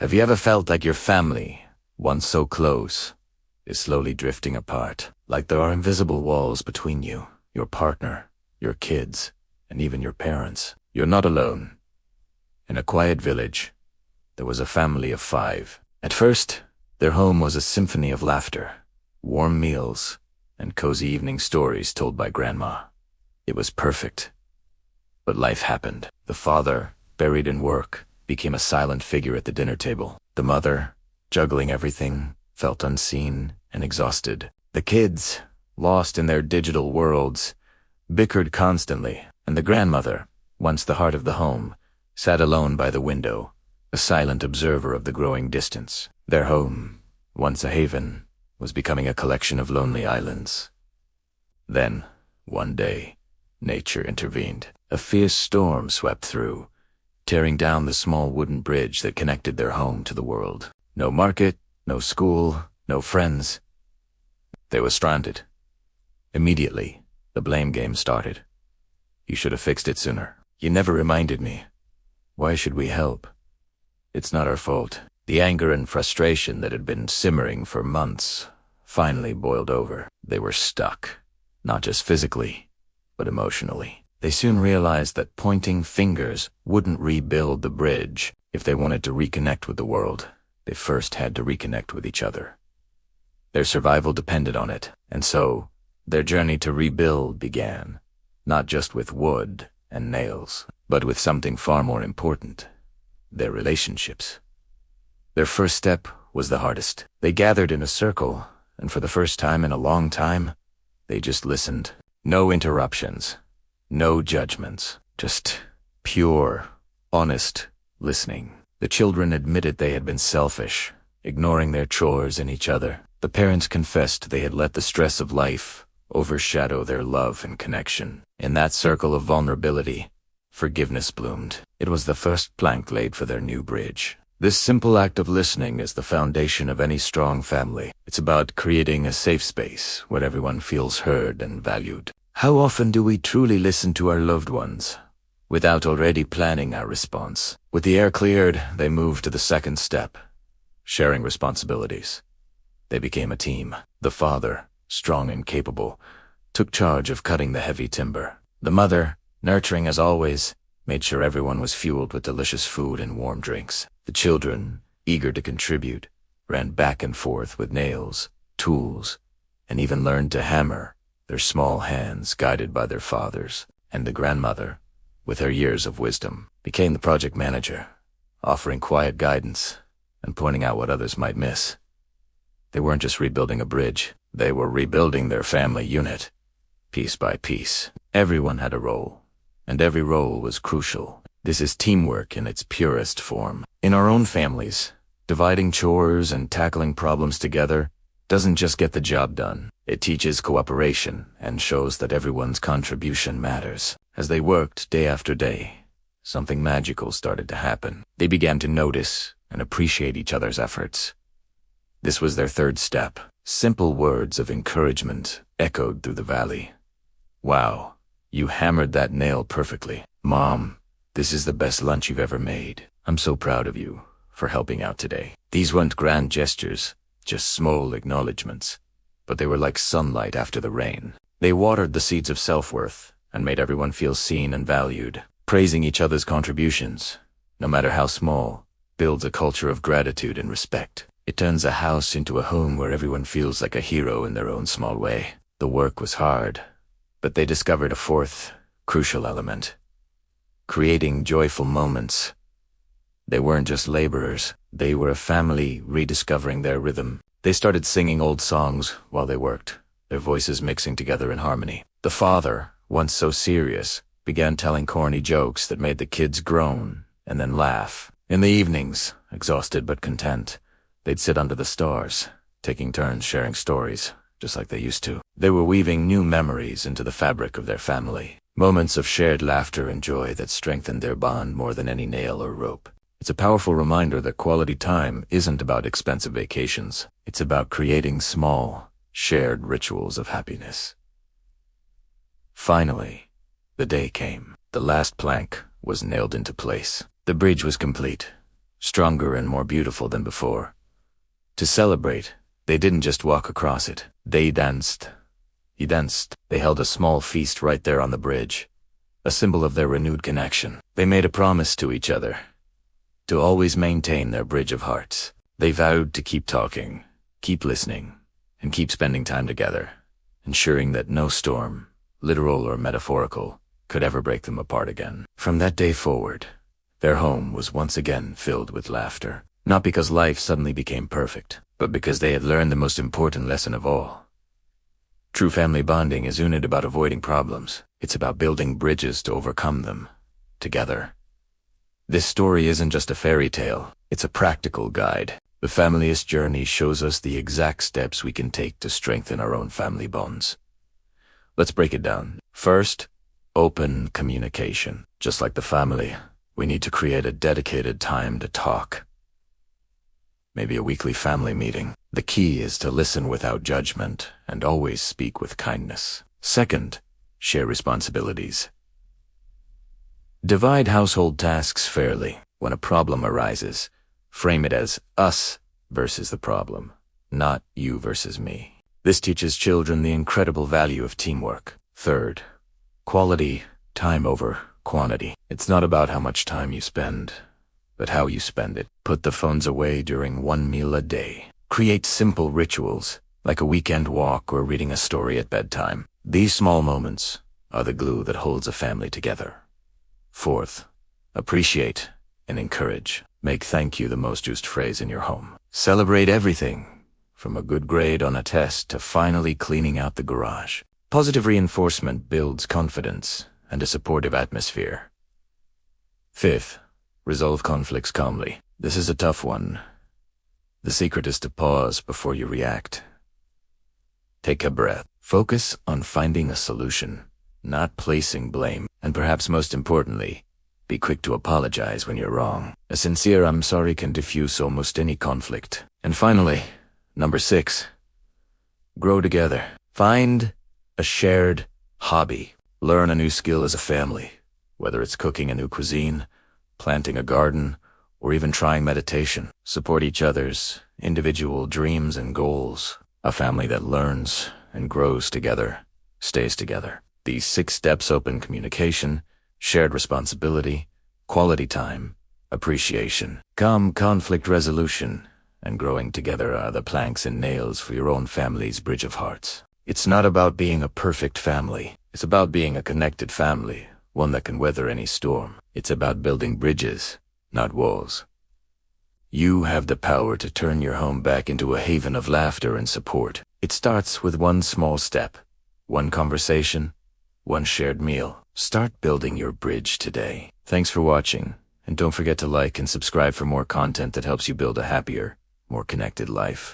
Have you ever felt like your family, once so close, is slowly drifting apart? Like there are invisible walls between you, your partner, your kids, and even your parents. You're not alone. In a quiet village, there was a family of 5. At first, their home was a symphony of laughter, warm meals, and cozy evening stories told by Grandma. It was perfect. But life happened. The father, buried in work, became a silent figure at the dinner table. The mother, juggling everything, felt unseen and exhausted. The kids, lost in their digital worlds, bickered constantly, and the grandmother, once the heart of the home, sat alone by the window, a silent observer of the growing distance. Their home, once a haven, was becoming a collection of lonely islands. Then, one day, nature intervened. A fierce storm swept through, tearing down the small wooden bridge that connected their home to the world. No market, no school, no friends. They were stranded. Immediately, the blame game started. You should have fixed it sooner. You never reminded me. Why should we help? It's not our fault. The anger and frustration that had been simmering for months finally boiled over. They were stuck, not just physically, but emotionally. They soon realized that pointing fingers wouldn't rebuild the bridge. If they wanted to reconnect with the world, they first had to reconnect with each other. Their survival depended on it, and so their journey to rebuild began, not just with wood and nails, but with something far more important: their relationships. Their first step was the hardest. They gathered in a circle, and for the first time in a long time, they just listened. No interruptions. No judgments, just pure, honest listening. The children admitted they had been selfish, ignoring their chores and each other. The parents confessed they had let the stress of life overshadow their love and connection. In that circle of vulnerability, forgiveness bloomed. It was the first plank laid for their new bridge. This simple act of listening is the foundation of any strong family. It's about creating a safe space where everyone feels heard and valued. How often do we truly listen to our loved ones without already planning our response? With the air cleared, they moved to the second step: sharing responsibilities. They became a team. The father, strong and capable, took charge of cutting the heavy timber. The mother, nurturing as always, made sure everyone was fueled with delicious food and warm drinks. The children, eager to contribute, ran back and forth with nails, tools, and even learned to hammer, their small hands guided by their fathers. And the grandmother, with her years of wisdom, became the project manager, offering quiet guidance and pointing out what others might miss. They weren't just rebuilding a bridge, they were rebuilding their family unit, piece by piece. Everyone had a role, and every role was crucial. This is teamwork in its purest form. In our own families, dividing chores and tackling problems together doesn't just get the job done. It teaches cooperation and shows that everyone's contribution matters. As they worked day after day, something magical started to happen. They began to notice and appreciate each other's efforts. This was their third step. Simple words of encouragement echoed through the valley. "Wow, you hammered that nail perfectly. Mom, this is the best lunch you've ever made. I'm so proud of you for helping out today." These weren't grand gestures, just small acknowledgments, but they were like sunlight after the rain. They watered the seeds of self-worth and made everyone feel seen and valued. Praising each other's contributions, no matter how small, builds a culture of gratitude and respect. It turns a house into a home where everyone feels like a hero in their own small way. The work was hard, but they discovered a fourth, crucial element: creating joyful moments. They weren't just laborers, they were a family rediscovering their rhythm. They started singing old songs while they worked, their voices mixing together in harmony. The father, once so serious, began telling corny jokes that made the kids groan and then laugh. In the evenings, exhausted but content, they'd sit under the stars, taking turns sharing stories, just like they used to. They were weaving new memories into the fabric of their family, moments of shared laughter and joy that strengthened their bond more than any nail or rope. It's a powerful reminder that quality time isn't about expensive vacations. It's about creating small, shared rituals of happiness. Finally, the day came. The last plank was nailed into place. The bridge was complete, stronger and more beautiful than before. To celebrate, they didn't just walk across it. They danced. He danced. They held a small feast right there on the bridge, a symbol of their renewed connection. They made a promise to each other, to always maintain their bridge of hearts. They vowed to keep talking, keep listening, and keep spending time together, ensuring that no storm, literal or metaphorical, could ever break them apart again. From that day forward, their home was once again filled with laughter. Not because life suddenly became perfect, but because they had learned the most important lesson of all. True family bonding isn't about avoiding problems. It's about building bridges to overcome them, together. This story isn't just a fairy tale, it's a practical guide. The family's journey shows us the exact steps we can take to strengthen our own family bonds. Let's break it down. First, open communication. Just like the family, we need to create a dedicated time to talk. Maybe a weekly family meeting. The key is to listen without judgment and always speak with kindness. Second, share responsibilities. Divide household tasks fairly. When a problem arises, frame it as us versus the problem, not you versus me. This teaches children the incredible value of teamwork. Third, quality time over quantity. It's not about how much time you spend, but how you spend it. Put the phones away during one meal a day. Create simple rituals, like a weekend walk or reading a story at bedtime. These small moments are the glue that holds a family together. Fourth, appreciate and encourage. Make thank you the most used phrase in your home. Celebrate everything, from a good grade on a test to finally cleaning out the garage. Positive reinforcement builds confidence and a supportive atmosphere. Fifth, resolve conflicts calmly. This is a tough one. The secret is to pause before you react. Take a breath. Focus on finding a solution, not placing blame. And perhaps most importantly, be quick to apologize when you're wrong. A sincere "I'm sorry" can diffuse almost any conflict. And finally, number 6, grow together. Find a shared hobby. Learn a new skill as a family, whether it's cooking a new cuisine, planting a garden, or even trying meditation. Support each other's individual dreams and goals. A family that learns and grows together stays together. These 6 steps: open communication, shared responsibility, quality time, appreciation, calm conflict resolution, and growing together are the planks and nails for your own family's bridge of hearts. It's not about being a perfect family. It's about being a connected family, one that can weather any storm. It's about building bridges, not walls. You have the power to turn your home back into a haven of laughter and support. It starts with one small step, one conversation, one shared meal. Start building your bridge today. Thanks for watching, and don't forget to like and subscribe for more content that helps you build a happier, more connected life.